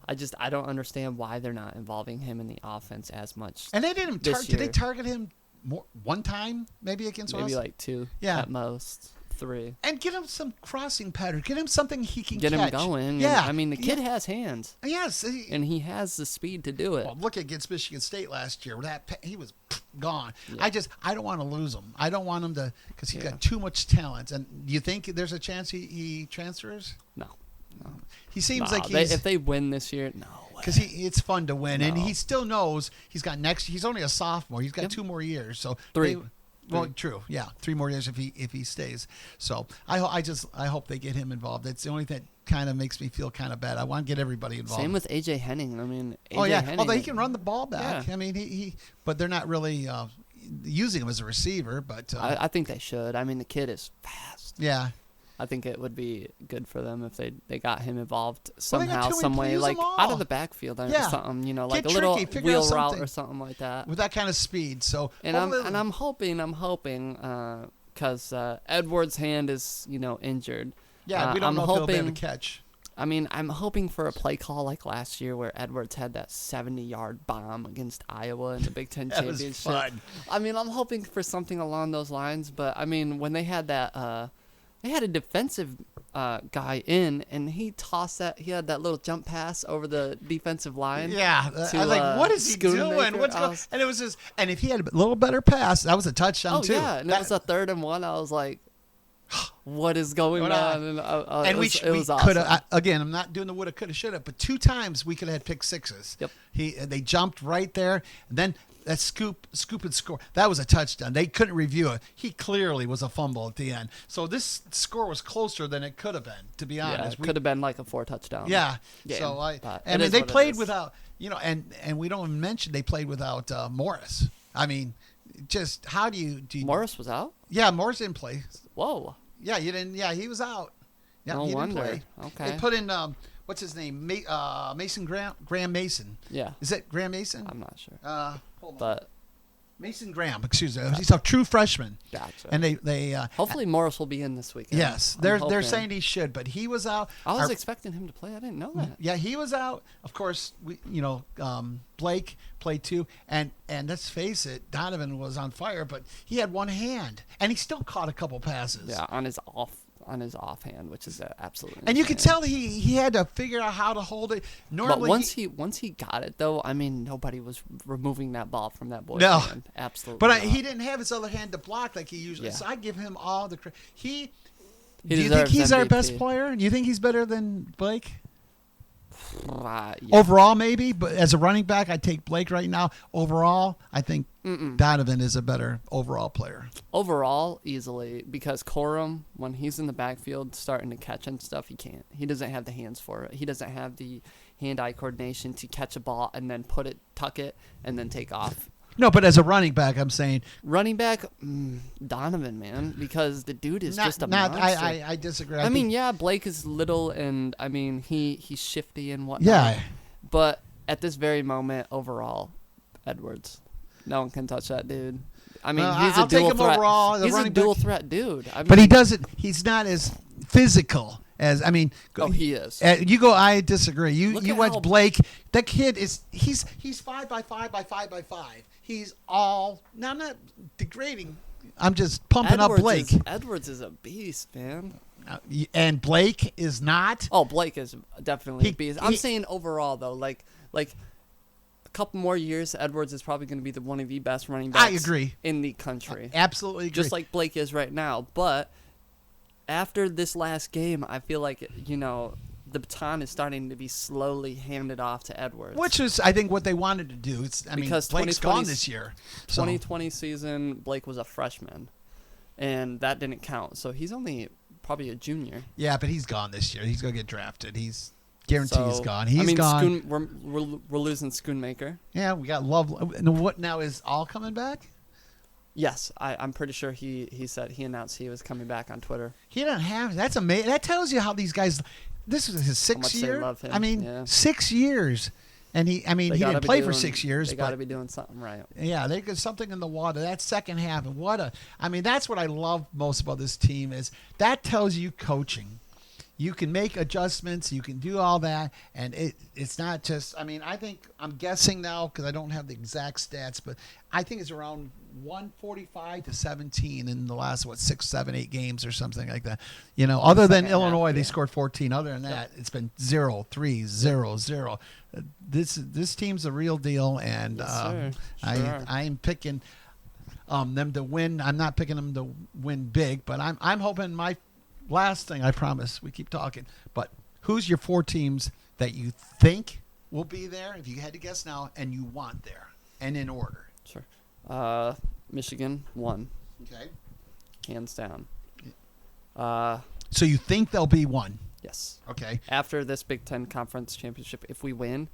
I don't understand why they're not involving him in the offense as much. And they didn't. This Did they year. target him more one time, maybe against Maybe us? like 2 Yeah. at most, 3. And get him some crossing pattern. Get him something he can Get catch. him going. Yeah. And, the kid has hands, Yes. and he has the speed to do it. Well, look against Michigan State last year. He was gone. Yeah. I don't want to lose him. I don't want him to, because he's Yeah. got too much talent. And do you think there's a chance he transfers? No. He seems Nah, like he's if they win this year, no way. because it's fun to win, and No. he still knows he's got next. He's only a sophomore. He's got Yep. 2 more years, so Three. well, true, yeah, 3 more years if he stays. So I hope they get him involved. That's the only thing that kind of makes me feel kind of bad. I want to get everybody involved. Same with AJ Henning. I mean, AJ Oh yeah, Henning, although he can run the ball back. Yeah. I mean, but they're not really using him as a receiver. But I think they should. I mean, the kid is fast. yeah, I think it would be good for them if they got him involved Well, they got somehow, two some way, use like them all. out of the backfield or Yeah. something, you know, Get like a little tricky, figure out wheel route something. or something like that. with that kind of speed. So And hopefully- I'm hoping, because Edwards' hand is, you know, injured. yeah, we don't I'm know if he'll be able hoping- to catch. I mean, I'm hoping for a play call like last year where Edwards had that 70-yard bomb against Iowa in the Big Ten That was championship. fun. I mean, I'm hoping for something along those lines, but I mean, when they had that, they had a defensive guy in, and he tossed that. He had that little jump pass over the defensive line. Yeah, to, I was like, what is he Schoonmaker. doing? What's I going? was- And it was just, and if he had a little better pass, that was a touchdown Oh too. yeah, and it was a 3rd and 1. I was like, what is going What on? on? And, And it was, it we was could awesome. have again. I'm not doing the woulda, coulda, shoulda, but 2 times we could have had pick sixes. Yep. They jumped right there, and then that scoop and score. That was a touchdown. They couldn't review it. He clearly was a fumble at the end. So this score was closer than it could have been. To be Yeah, honest, it could have been like a 4 touchdown. Yeah. game, So but I it mean, is they what it played is. without, and we don't even mention they played without Morris. I mean, just how do you Morris was out. Yeah, Morris didn't play. Whoa. Yeah, you didn't. Yeah, he was out. Yeah, No he wonder. didn't play. Okay. They put in what's his name? Mason Graham Mason. Yeah. Is it Graham Mason? I'm not sure, Hold on. but Mason Graham. Excuse me. He's a true freshman. gotcha. And they Hopefully Morris will be in this weekend. yes, I'm they're hoping. saying he should, but he was out. I was Our- expecting him to play. I didn't know that. Yeah, he was out. Of course, Blake played too, and let's face it, Donovan was on fire, but he had one hand, and he still caught a couple passes. Yeah, on his offhand, which is absolutely. And you could insane. tell he had to figure out how to hold it. Normally, But once he got it though, I mean, nobody was removing that ball from that boy's No. hand. Absolutely. but not. he didn't have his other hand to block like he usually. Yeah. So I give him all the credit. He Do you think deserves he's our MVP. best player? Do you think he's better than Blake? Yeah. Overall, maybe, but as a running back, I take Blake right now. Overall, I think Donovan is a better overall player. Overall, easily, because Corum, when he's in the backfield starting to catch and stuff, he can't. He doesn't have the hands for it. He doesn't have the hand-eye coordination to catch a ball and then tuck it, and then take off. No, but as a running back, I'm saying Running back, Donovan, man, because the dude is just a not. monster. I disagree. I mean, think- yeah, Blake is little, and I mean he's shifty and whatnot. yeah. But at this very moment, overall, Edwards, no one can touch that dude. I mean, Well, he's I'll a take dual him threat. overall as a He's a running dual back. threat dude. I mean, But he doesn't. He's not as physical as I mean. Oh, he is. You go. I disagree. You Look you at watch how- Blake. That kid is he's 5x5 by 5x5. He's all now. I'm not degrading. I'm just pumping up Blake. Edwards is a beast, man. And Blake is not. Oh, Blake is definitely He- a beast. I'm he- saying overall though, like a couple more years, Edwards is probably going to be one of the best running backs. I agree. In the country. Absolutely agree. Just like Blake is right now. But after this last game, I feel like, the baton is starting to be slowly handed off to Edwards. which is I think what they wanted to do. I mean, Because Blake's 2020 gone this year. So 2020 season, Blake was a freshman, and that didn't count. So he's only probably a junior. yeah, but he's gone this year. He's gonna get drafted. He's guaranteed he's So, gone. He's I mean, gone. we're losing Schoonmaker. Yeah, we got Love. And what now is all coming back? Yes, I'm pretty sure he announced he was coming back on Twitter. He doesn't have. That's amazing. That tells you how these guys. This is his much sixth they year. love him, I mean, yeah. 6 years, and he. I mean, They he gotta didn't be play for doing- 6 years, They got to but be doing something right. yeah, they got something in the water. That second half, and what a. I mean, that's what I love most about this team is that tells you coaching. You can make adjustments. You can do all that, and it's not just. I mean, I think I'm guessing now because I don't have the exact stats, but I think it's around 145 to 17 in the last 6, 7, 8 games or something like that. Other than Second half, Illinois, they yeah. scored 14. Other than that, it's been 0-3, 0-0. This team's a real deal, and Yes, sir. I Sure. I'm picking them to win. I'm not picking them to win big, but I'm hoping my last thing. I promise we keep talking, but who's your 4 teams that you think will be there, if you had to guess now, and you want there, and in order? Sure. Michigan 1, Okay. hands down. So you think there'll be 1? Yes. Okay. After this Big Ten Conference Championship, if we win,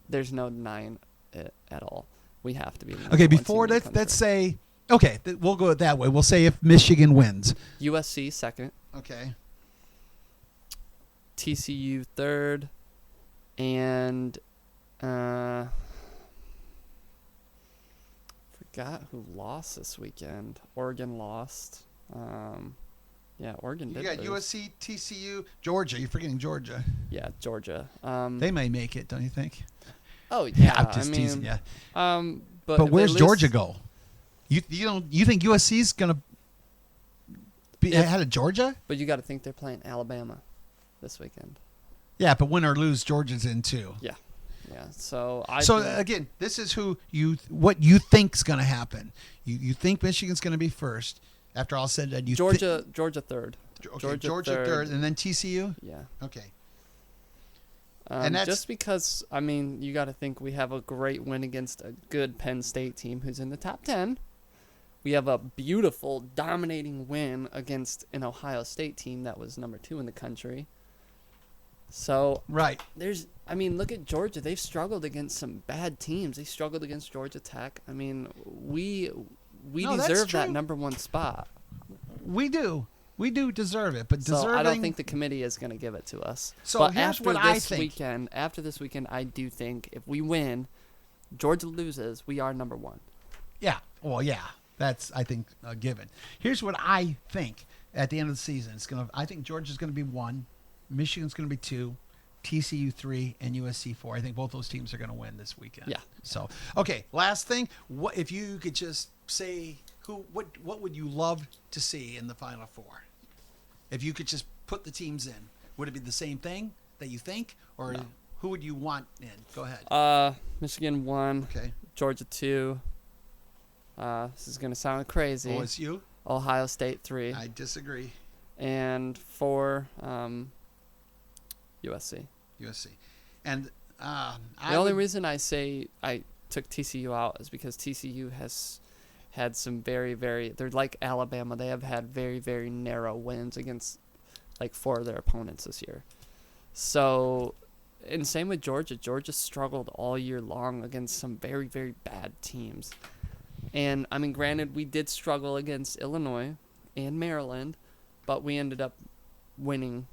there's no denying it at all. We have to be. The Okay. number one Before team in the let's country. say. Okay, we'll go it that way. We'll say if Michigan wins. USC second, Okay. TCU third, and forgot who lost this weekend. Oregon lost. Yeah, Oregon You did got lose. USC, TCU, Georgia. You're forgetting Georgia. Yeah, Georgia. They may make it, don't you think? Oh yeah, I'm just I mean, teasing. Yeah. But But if they where's lose- Georgia go? You think USC's gonna be If- ahead of Georgia? But you got to think they're playing Alabama this weekend. Yeah, but win or lose, Georgia's in too. Yeah. So I. So think- again, this is what you think's gonna happen. You think Michigan's gonna be first. After all said and done, Georgia third. Okay, Georgia third. third, and then TCU. Yeah. Okay. And that's- just because I mean you got to think we have a great win against a good Penn State team who's in the top 10. We have a beautiful dominating win against an Ohio State team that was number 2 in the country. So Right. look at Georgia. They've struggled against some bad teams. They struggled against Georgia Tech. I mean, we No, that's deserve that true. number 1 spot. We do deserve it, but So deserving. I don't think the committee is going to give it to us. So but here's after what I this think. after this weekend, I do think if we win, Georgia loses, we are number 1. Yeah. Well, yeah. That's I think a given. Here's what I think at the end of the season. I think Georgia's going to be 1, Michigan's going to be 2, TCU 3, and USC 4. I think both those teams are going to win this weekend. Yeah. So okay, last thing. What if you could just say what would you love to see in the Final Four? If you could just put the teams in, would it be the same thing that you think, or No. who would you want in? Go ahead. Michigan 1, Okay. Georgia 2. This is going to sound crazy. OSU. Ohio State 3, I disagree. and 4 USC. USC. And The only reason I say I took TCU out is because TCU has had some very, they're like Alabama. They have had very, very narrow wins against like 4 of their opponents this year. So, and same with Georgia. Georgia struggled all year long against some very, very bad teams. And, I mean, granted, we did struggle against Illinois and Maryland, but we ended up winning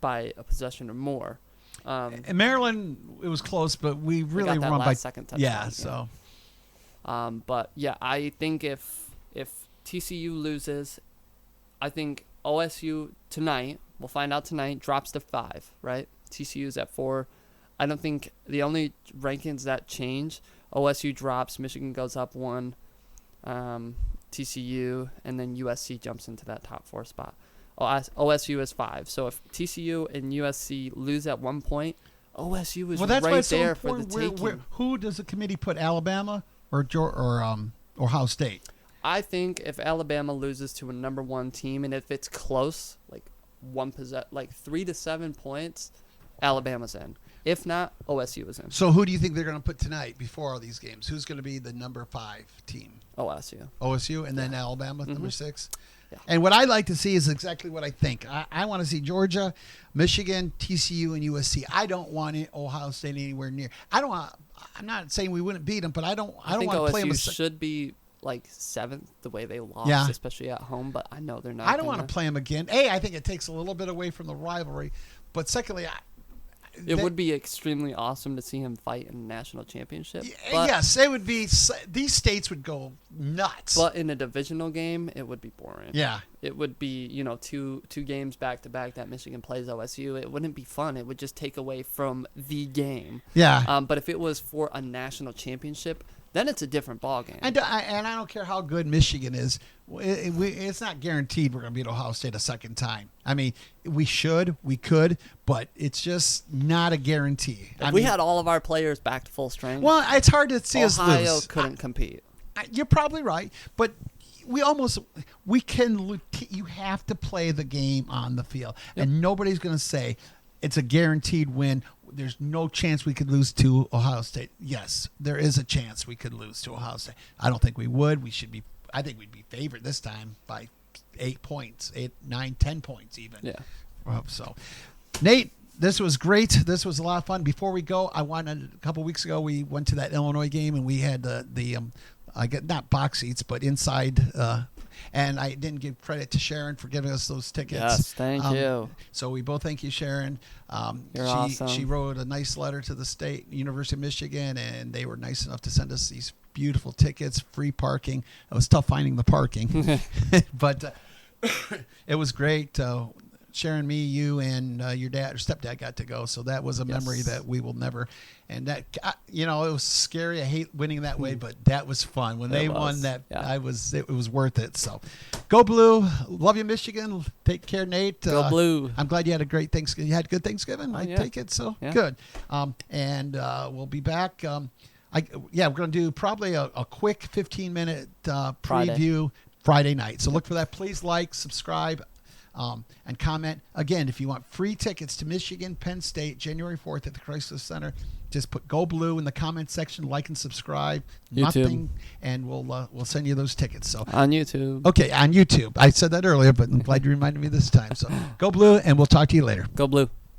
by a possession or more. in Maryland, it was close, but we really got that won last by second touchdown. yeah. So But yeah, I think if TCU loses, I think OSU tonight, we'll find out tonight, drops to 5, right? TCU's at 4. I don't think the only rankings that change, OSU drops, Michigan goes up 1, TCU, and then USC jumps into that top 4 spot. OSU is 5. So if TCU and USC lose at 1 point, OSU is that's why right it's so there for the important. taking. Who does the committee put? Alabama or Ohio State? I think if Alabama loses to a number 1 team, and if it's close, like 3 to 7 points, Alabama's in. If not, OSU is in. So who do you think they're going to put tonight before all these games? Who's going to be the number 5 team? OSU. OSU, and then Alabama, number 6. Yeah. And what I like to see is exactly what I think. I want to see Georgia, Michigan, TCU, and USC. I don't want Ohio State anywhere near. I'm not saying we wouldn't beat them, but I don't think want to play them. OSU should be like 7th the way they lost, Yeah. especially at home. But I know they're not. I don't want to play them again. I think it takes a little bit away from the rivalry, but secondly, It would be extremely awesome to see him fight in a national championship. yes, it would be. These states would go nuts. But in a divisional game, it would be boring. Yeah. It would be, two games back to back that Michigan plays OSU. It wouldn't be fun. It would just take away from the game. Yeah. But if it was for a national championship, then it's a different ballgame. And I don't care how good Michigan is. It's not guaranteed we're going to beat Ohio State a second time. I mean, we could, but it's just not a guarantee. If we had all of our players back to full strength, well, it's hard to see us Ohio lose. couldn't compete. You're probably right, but you have to play the game on the field, and nobody's going to say it's a guaranteed win. There's no chance we could lose to Ohio State. Yes, there is a chance we could lose to Ohio State. I don't think we would. I think we'd be favored this time by 8 points, 8, 9, 10 points even. Yeah. So, Nate, this was great. This was a lot of fun. Before we go, a couple weeks ago we went to that Illinois game and we had I get not box seats but inside. And I didn't give credit to Sharon for giving us those tickets. Yes, thank you. So we both thank you, Sharon. You're awesome. She wrote a nice letter to the state, University of Michigan, and they were nice enough to send us these beautiful tickets, free parking. It was tough finding the parking, but it was great. Sharon, me, you, and your dad or stepdad got to go, so that was a memory that we will never. And that it was scary. I hate winning that way, but that was fun when they won. That it was worth it. So, go Blue! Love you, Michigan. Take care, Nate. Go Blue! I'm glad you had a great Thanksgiving. You had a good Thanksgiving. I take it so good. And we'll be back. We're going to do probably a quick 15-minute preview Friday night. So look for that. Please like, subscribe. And comment. Again, if you want free tickets to Michigan, Penn State, January 4th at the Chrysler Center, just put Go Blue in the comment section, like and subscribe. YouTube. Nothing, and we'll send you those tickets. So on YouTube. Okay, on YouTube. I said that earlier, but I'm glad you reminded me this time. So Go Blue, and we'll talk to you later. Go Blue.